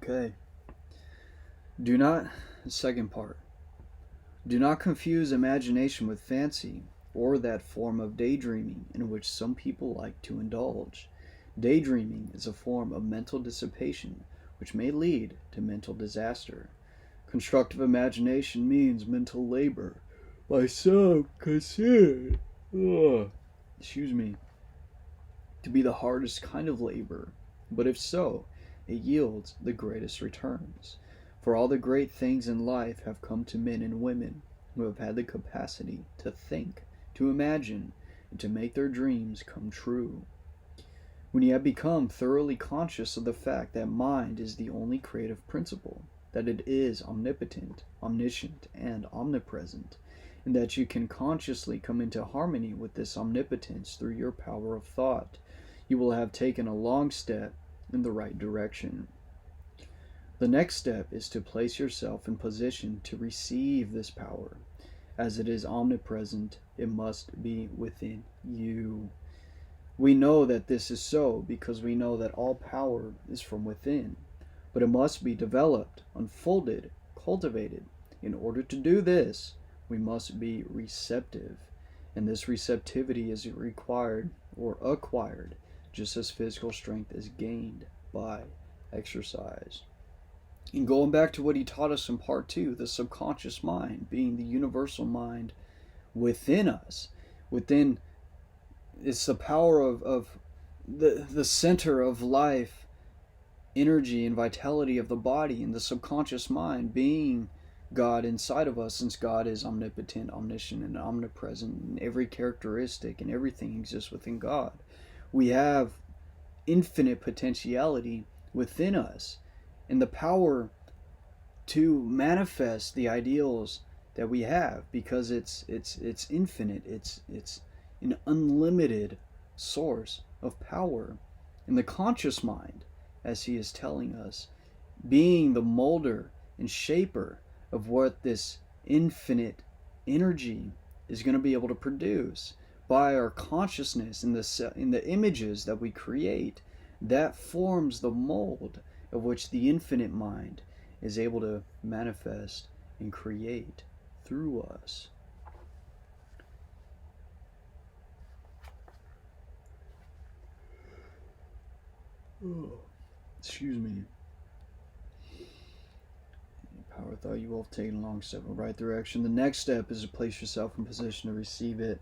Okay. Do not, second part, do not confuse imagination with fancy, or that form of daydreaming in which some people like to indulge. Daydreaming is a form of mental dissipation which may lead to mental disaster. Constructive imagination means mental labor by some considered, excuse me, to be the hardest kind of labor, but if so, it yields the greatest returns. For all the great things in life have come to men and women who have had the capacity to think, to imagine, and to make their dreams come true. When you have become thoroughly conscious of the fact that mind is the only creative principle, that it is omnipotent, omniscient, and omnipresent, and that you can consciously come into harmony with this omnipotence through your power of thought, you will have taken a long step in the right direction. The next step is to place yourself in position to receive this power. As it is omnipresent, it must be within you. We know that this is so because we know that all power is from within, but it must be developed, unfolded, cultivated. In order to do this, we must be receptive, and this receptivity is required or acquired just as physical strength is gained by exercise. And going back to what he taught us in part two, the subconscious mind being the universal mind within us, within it's the power of the center of life, energy and vitality of the body, and the subconscious mind being God inside of us, since God is omnipotent, omniscient, and omnipresent, and every characteristic and everything exists within God. We have infinite potentiality within us and the power to manifest the ideals that we have, because it's infinite, it's an unlimited source of power. In the conscious mind, as he is telling us, being the molder and shaper of what this infinite energy is going to be able to produce by our consciousness in the images that we create, that forms the mold of which the infinite mind is able to manifest and create through us. Excuse me. Power thought you will have taken a long step in the right direction. The next step is to place yourself in position to receive it.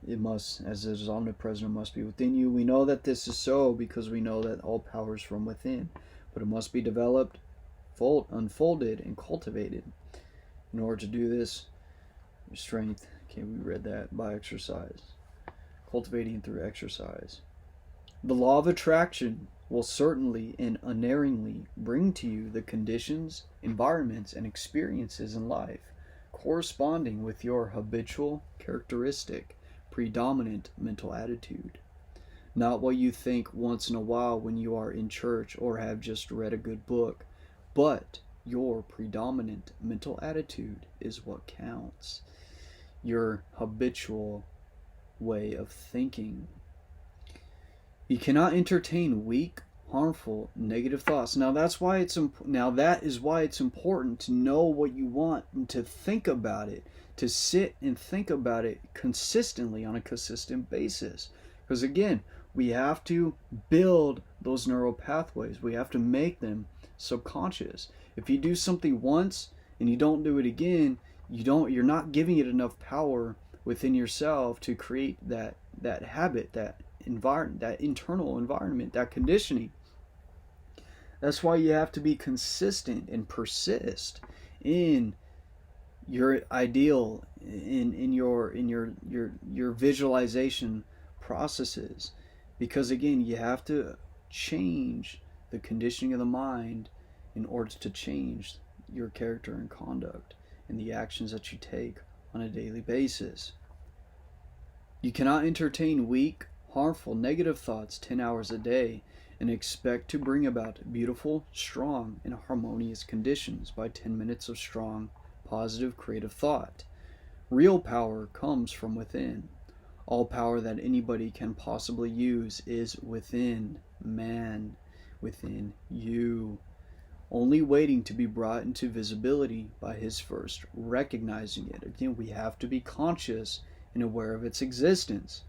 It must, as it is omnipresent, it must be within you. We know that this is so because we know that all power is from within, but it must be developed, unfolded, and cultivated. In order to do this, strength, okay, we read that, by exercise. Cultivating through exercise. The law of attraction will certainly and unerringly bring to you the conditions, environments, and experiences in life corresponding with your habitual characteristic, predominant mental attitude. Not what you think once in a while when you are in church or have just read a good book, but your predominant mental attitude is what counts. Your habitual way of thinking. You cannot entertain weak, harmful, negative thoughts. Now that is why it's important to know what you want and to think about it, to sit and think about it consistently on a consistent basis. Because again, we have to build those neural pathways. We have to make them subconscious. If you do something once and you don't do it again, you're not giving it enough power within yourself to create that habit, that environment, that internal environment, that conditioning. That's why you have to be consistent and persist in your ideal, in your visualization processes, because again, you have to change the conditioning of the mind in order to change your character and conduct and the actions that you take on a daily basis. You cannot entertain weak, harmful, negative thoughts 10 hours a day and expect to bring about beautiful, strong, and harmonious conditions by 10 minutes of strong, positive, creative thought. Real power comes from within. All power that anybody can possibly use is within man, within you. only waiting to be brought into visibility by his first recognizing it. Again, we have to be conscious and aware of its existence,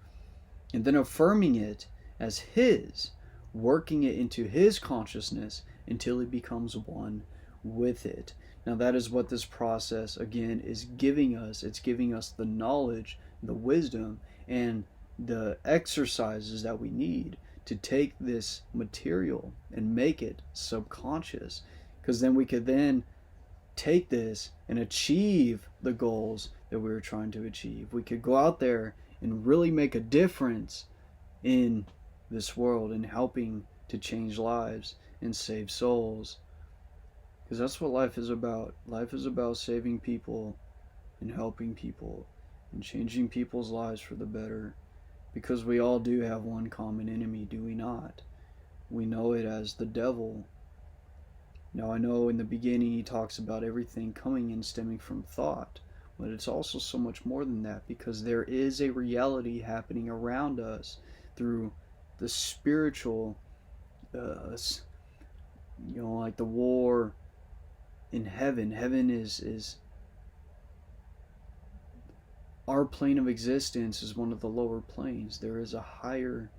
and then affirming it as his, working it into his consciousness until it becomes one with it. Now that is what this process again is giving us. It's giving us the knowledge, the wisdom, and the exercises that we need to take this material and make it subconscious, because then we could then take this and achieve the goals that we were trying to achieve. We could go out there and really make a difference in this world and helping to change lives and save souls, because that's what life is about. Life is about saving people and helping people and changing people's lives for the better, because we all do have one common enemy, do we not? We know it as the devil. Now I know in the beginning he talks about everything coming and stemming from thought, but it's also so much more than that, because there is a reality happening around us through the spiritual, like the war in heaven. Heaven is our plane of existence is one of the lower planes. There is a higher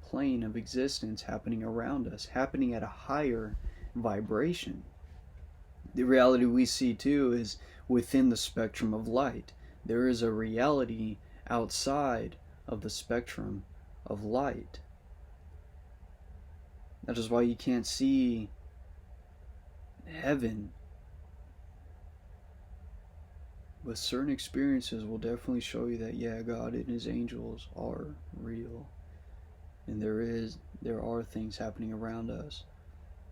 plane of existence happening around us, happening at a higher vibration. The reality we see too is within the spectrum of light. There is a reality outside of the spectrum of light. That is why you can't see heaven, but certain experiences will definitely show you that, yeah, God and his angels are real, and there are things happening around us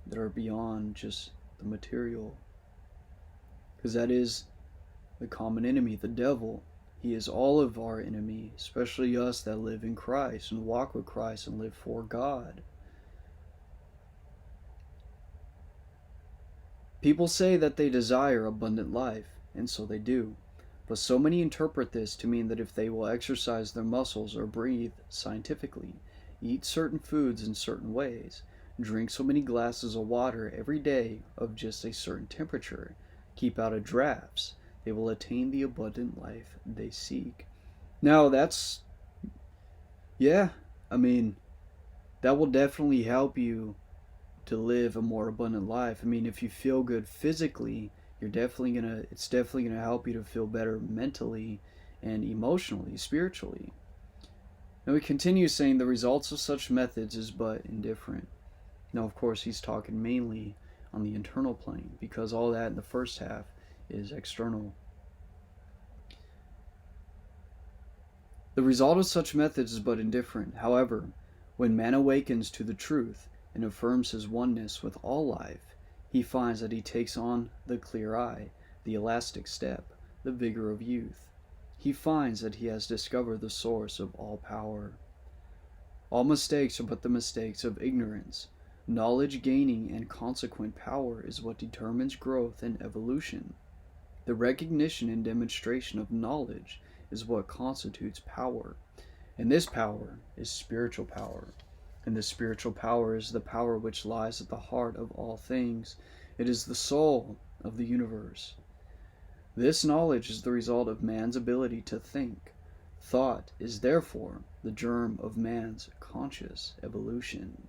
that are beyond just the material, because that is the common enemy, the devil. He is all of our enemy, especially us that live in Christ and walk with Christ and live for God. People say that they desire abundant life, and so they do. But so many interpret this to mean that if they will exercise their muscles or breathe scientifically, eat certain foods in certain ways, drink so many glasses of water every day of just a certain temperature, keep out of drafts, they will attain the abundant life they seek. Now that will definitely help you to live a more abundant life. If you feel good physically, it's definitely gonna help you to feel better mentally and emotionally, spiritually. Now he continues saying the results of such methods is but indifferent. Now of course he's talking mainly on the internal plane, because all that in the first half is external. The result of such methods is but indifferent. However, when man awakens to the truth and affirms his oneness with all life, he finds that he takes on the clear eye, the elastic step, the vigor of youth. He finds that he has discovered the source of all power. All mistakes are but the mistakes of ignorance. Knowledge gaining and consequent power is what determines growth and evolution. The recognition and demonstration of knowledge is what constitutes power, and this power is spiritual power. And this spiritual power is the power which lies at the heart of all things. It is the soul of the universe. This knowledge is the result of man's ability to think. Thought is therefore the germ of man's conscious evolution.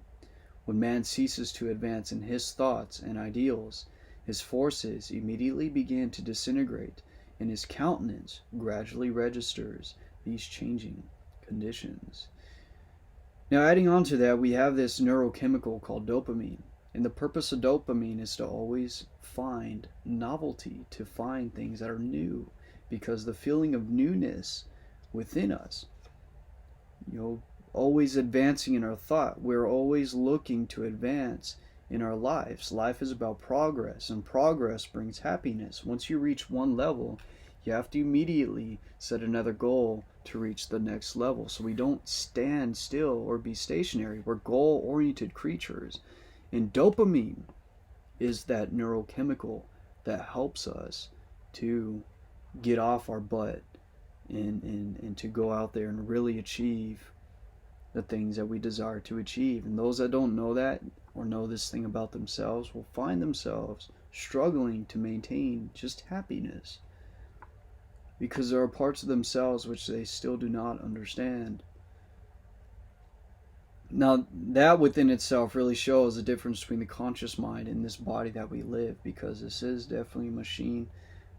When man ceases to advance in his thoughts and ideals, his forces immediately begin to disintegrate, and his countenance gradually registers these changing conditions. Now, adding on to that, we have this neurochemical called dopamine. And the purpose of dopamine is to always find novelty, to find things that are new, because the feeling of newness within us, always advancing in our thought, we're always looking to advance in our lives. Life is about progress, and progress brings happiness. Once you reach one level, you have to immediately set another goal to reach the next level. So we don't stand still or be stationary. We're goal-oriented creatures. And dopamine is that neurochemical that helps us to get off our butt and to go out there and really achieve the things that we desire to achieve. And those that don't know that, or know this thing about themselves will find themselves struggling to maintain just happiness, because there are parts of themselves which they still do not understand. Now, that within itself really shows the difference between the conscious mind and this body that we live, because this is definitely a machine.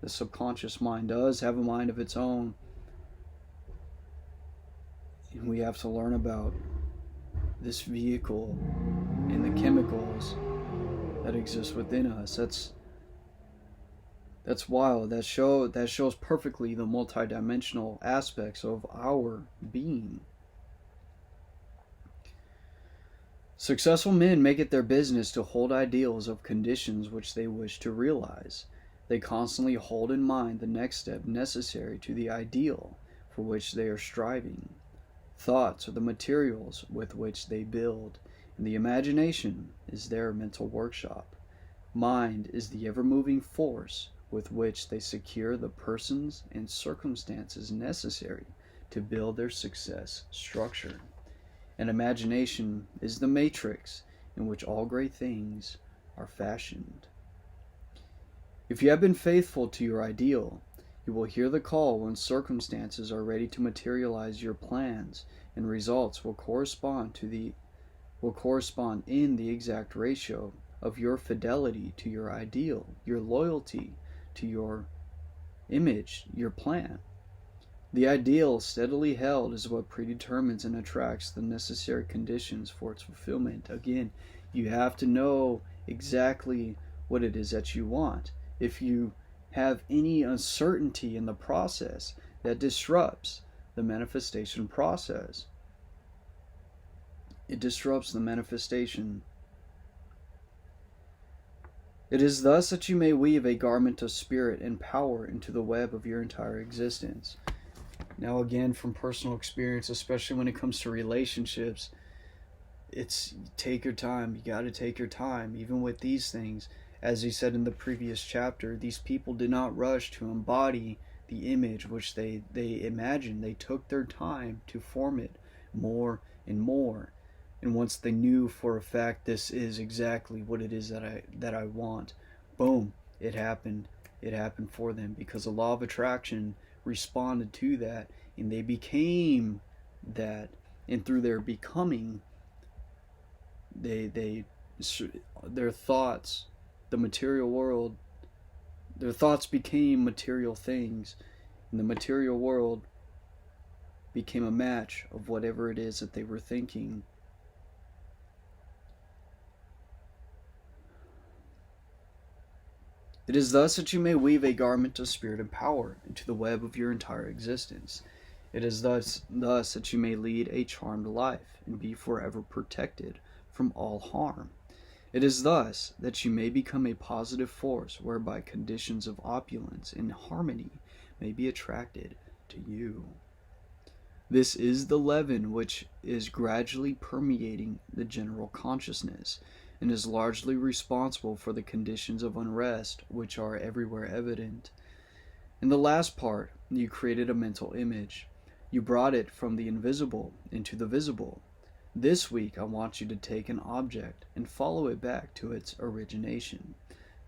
The subconscious mind does have a mind of its own, and we have to learn about this vehicle and the chemicals that exist within us. That's wild. That shows perfectly the multidimensional aspects of our being. Successful men make it their business to hold ideals of conditions which they wish to realize. They constantly hold in mind the next step necessary to the ideal for which they are striving. Thoughts are the materials with which they build, and the imagination is their mental workshop. Mind is the ever-moving force with which they secure the persons and circumstances necessary to build their success structure. And imagination is the matrix in which all great things are fashioned. If you have been faithful to your ideal, you will hear the call when circumstances are ready to materialize your plans, and results will correspond in the exact ratio of your fidelity to your ideal, your loyalty to your image, your plan. The ideal steadily held is what predetermines and attracts the necessary conditions for its fulfillment. Again, you have to know exactly what it is that you want. If you have any uncertainty in the process, that disrupts the manifestation process. It disrupts the manifestation. It is thus that you may weave a garment of spirit and power into the web of your entire existence. Now, again, from personal experience, especially when it comes to relationships, it's take your time. You got to take your time, even with these things. As he said in the previous chapter, these people did not rush to embody the image which they imagined. They took their time to form it more and more. And once they knew for a fact this is exactly what it is that I want, boom, it happened. It happened for them, because the law of attraction responded to that, and they became that. And through their becoming, their thoughts, the material world, their thoughts became material things, and the material world became a match of whatever it is that they were thinking. It is thus that you may weave a garment of spirit and power into the web of your entire existence. It is thus that you may lead a charmed life and be forever protected from all harm. It is thus that you may become a positive force whereby conditions of opulence and harmony may be attracted to you. This is the leaven which is gradually permeating the general consciousness, and is largely responsible for the conditions of unrest which are everywhere evident. In the last part, you created a mental image. You brought it from the invisible into the visible. This week, I want you to take an object and follow it back to its origination.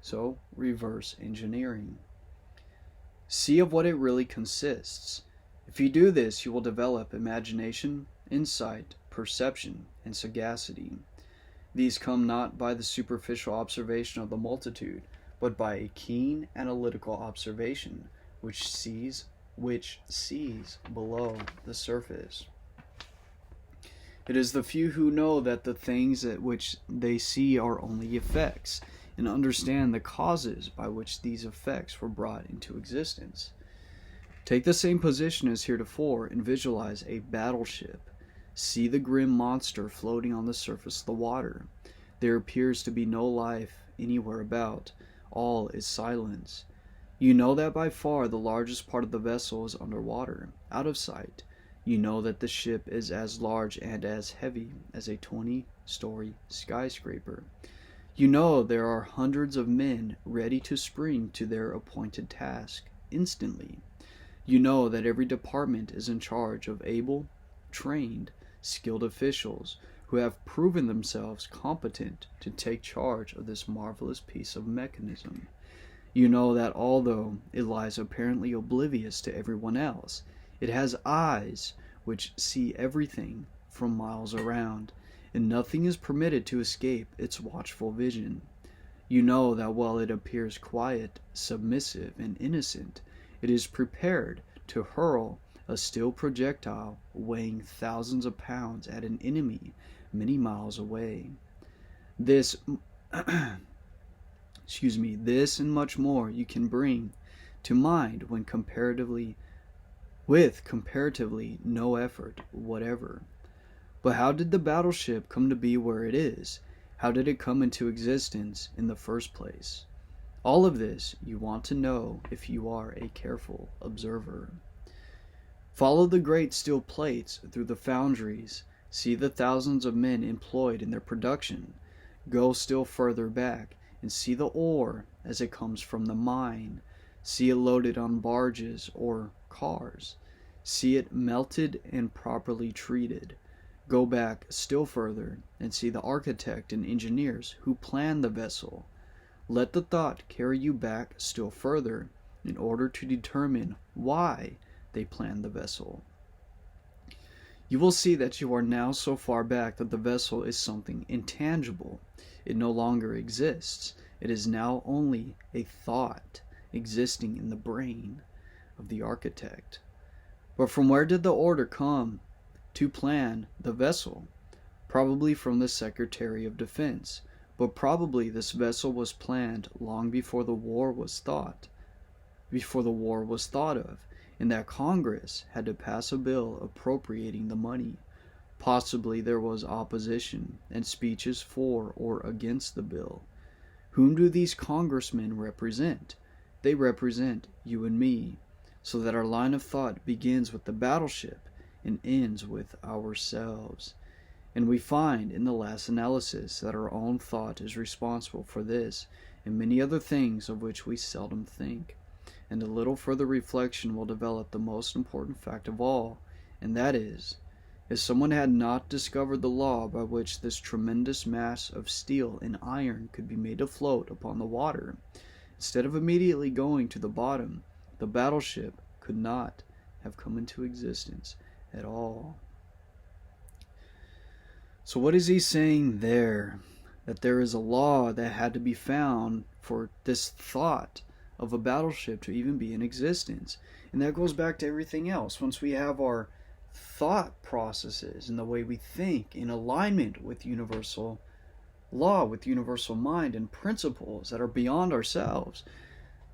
So, reverse engineering. See of what it really consists. If you do this, you will develop imagination, insight, perception, and sagacity. These come not by the superficial observation of the multitude, but by a keen analytical observation which sees below the surface. It is the few who know that the things at which they see are only effects, and understand the causes by which these effects were brought into existence. Take the same position as heretofore and visualize a battleship. See the grim monster floating on the surface of the water. There appears to be no life anywhere about. All is silence. You know that by far the largest part of the vessel is underwater, out of sight. You know that the ship is as large and as heavy as a 20-story skyscraper. You know there are hundreds of men ready to spring to their appointed task instantly. You know that every department is in charge of able, trained, skilled officials who have proven themselves competent to take charge of this marvelous piece of mechanism. You know that although it lies apparently oblivious to everyone else, it has eyes which see everything from miles around, and nothing is permitted to escape its watchful vision. You know that while it appears quiet, submissive, and innocent, it is prepared to hurl a steel projectile weighing thousands of pounds at an enemy many miles away. This this and much more you can bring to mind with comparatively no effort whatever. But how did the battleship come to be where it is? How did it come into existence in the first place? All of this you want to know if you are a careful observer. Follow the great steel plates through the foundries. See the thousands of men employed in their production. Go still further back and see the ore as it comes from the mine. See it loaded on barges or cars. See it melted and properly treated. Go back still further and see the architect and engineers who planned the vessel. Let the thought carry you back still further in order to determine why they planned the vessel. You will see that you are now so far back that the vessel is something intangible. It no longer exists. It is now only a thought existing in the brain of the architect. But from where did the order come to plan the vessel? Probably from the Secretary of Defense, but probably this vessel was planned long before the war was thought of, and that Congress had to pass a bill appropriating the money. Possibly there was opposition and speeches for or against the bill. Whom do these congressmen represent? They represent you and me, so that our line of thought begins with the battleship and ends with ourselves. And we find in the last analysis that our own thought is responsible for this and many other things of which we seldom think. And a little further reflection will develop the most important fact of all, and that is, if someone had not discovered the law by which this tremendous mass of steel and iron could be made to float upon the water, instead of immediately going to the bottom, the battleship could not have come into existence at all. So what is he saying there? That there is a law that had to be found for this thought of a battleship to even be in existence. And that goes back to everything else. Once we have our thought processes and the way we think in alignment with universal law, with universal mind and principles that are beyond ourselves,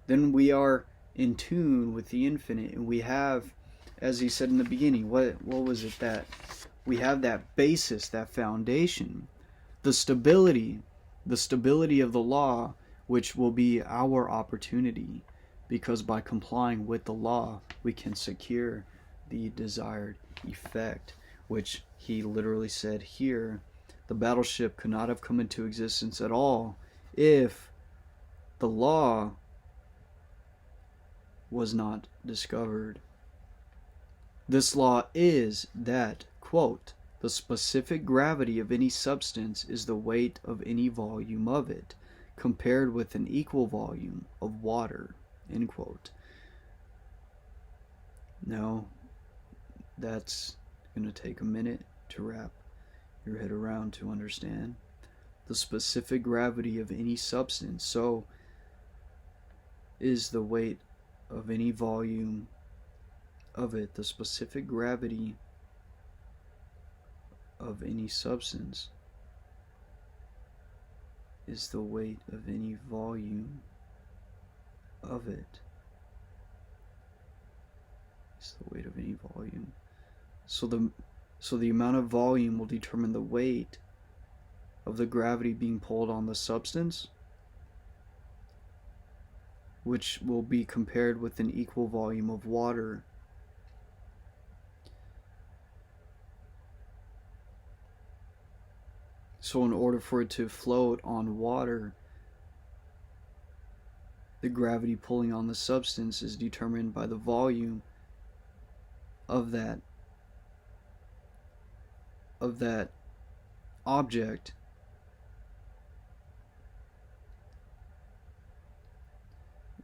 then we are in tune with the infinite, and we have, as he said in the beginning, what was it that we have, that basis, that foundation, the stability of the law, which will be our opportunity, because by complying with the law we can secure the desired effect, which he literally said here. The battleship could not have come into existence at all if the law was not discovered. This law is that, quote, the specific gravity of any substance is the weight of any volume of it, compared with an equal volume of water, end quote. Now, that's going to take a minute to wrap your head around to understand. The specific gravity of any substance, so, is the weight of any volume of it. The specific gravity of any substance is the weight of any volume of it. It's the weight of any volume. So the amount of volume will determine the weight of the gravity being pulled on the substance, which will be compared with an equal volume of water. So in order for it to float on water, the gravity pulling on the substance is determined by the volume of that object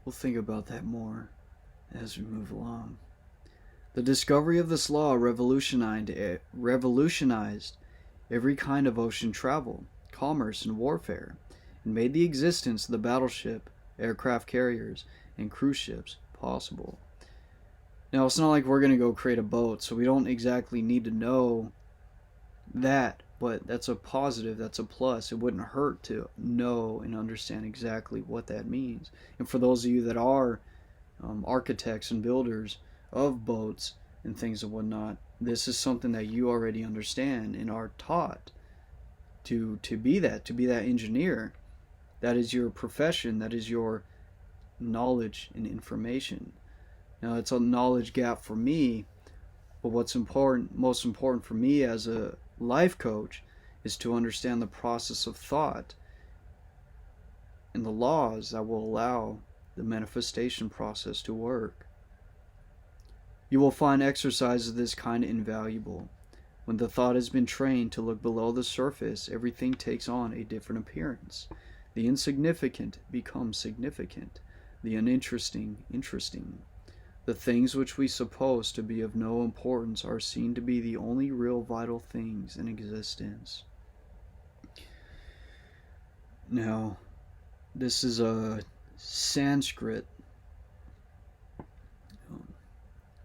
we'll think about that more as we move along. The discovery of this law revolutionized every kind of ocean travel, commerce, and warfare, and made the existence of the battleship, aircraft carriers, and cruise ships possible. Now, it's not like we're going to go create a boat, so we don't exactly need to know that, but that's a positive, that's a plus. It wouldn't hurt to know and understand exactly what that means. And for those of you that are architects and builders of boats and things and whatnot, this is something that you already understand and are taught to be that engineer. That is your profession, that is your knowledge and information. Now, it's a knowledge gap for me, but what's most important for me as a life coach is to understand the process of thought and the laws that will allow the manifestation process to work. You will find exercises of this kind invaluable. When the thought has been trained to look below the surface, everything takes on a different appearance. The insignificant becomes significant, the uninteresting interesting. The things which we suppose to be of no importance are seen to be the only real vital things in existence. Now, this is a Sanskrit.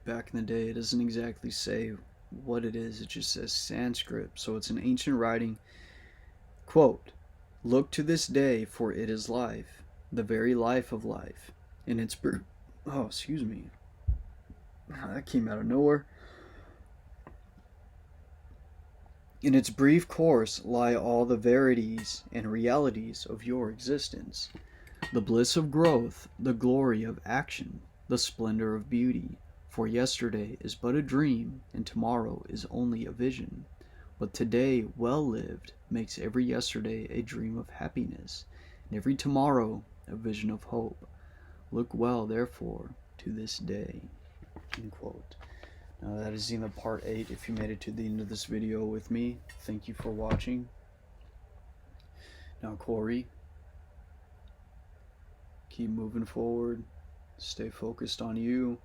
Back in the day, it doesn't exactly say what it is, it just says Sanskrit. So it's an ancient writing. Quote, "Look to this day, for it is life, the very life of life. In its excuse me. That came out of nowhere. In its brief course lie all the verities and realities of your existence. The bliss of growth, the glory of action, the splendor of beauty. For yesterday is but a dream, and tomorrow is only a vision. But today, well lived, makes every yesterday a dream of happiness, and every tomorrow a vision of hope. Look well, therefore, to this day." End quote. Now that is the end of part 8. If you made it to the end of this video with me, thank you for watching. Now, Corey, keep moving forward. Stay focused on you.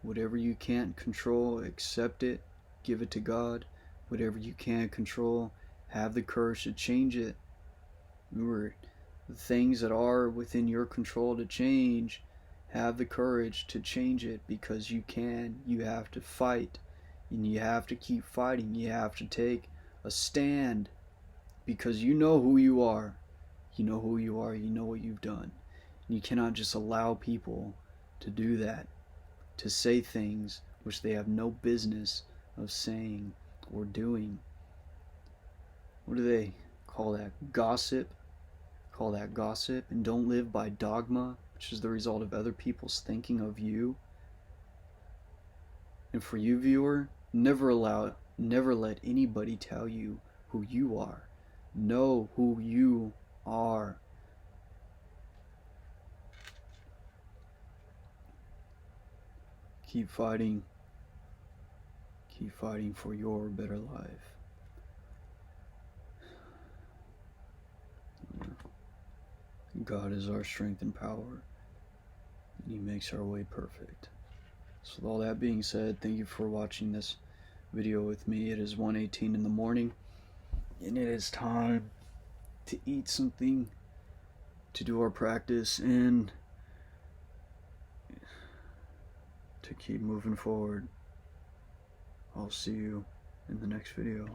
Whatever you can't control, accept it. Give it to God. Whatever you can control, have the courage to change it. Remember, the things that are within your control to change, have the courage to change it, because you can. You have to fight, and you have to keep fighting. You have to take a stand, because you know who you are. You know who you are. You know what you've done. And you cannot just allow people to do that, to say things which they have no business of saying or doing. What do they call that? Gossip. Call that gossip. And don't live by dogma, which is the result of other people's thinking of you. And for you, viewer, never let anybody tell you who you are. Know who you are. Keep fighting. Keep fighting for your better life. God is our strength and power, and He makes our way perfect. So with all that being said, thank you for watching this video with me. It is 1:18 in the morning, and it is time to eat something, to do our practice, and to keep moving forward. I'll see you in the next video.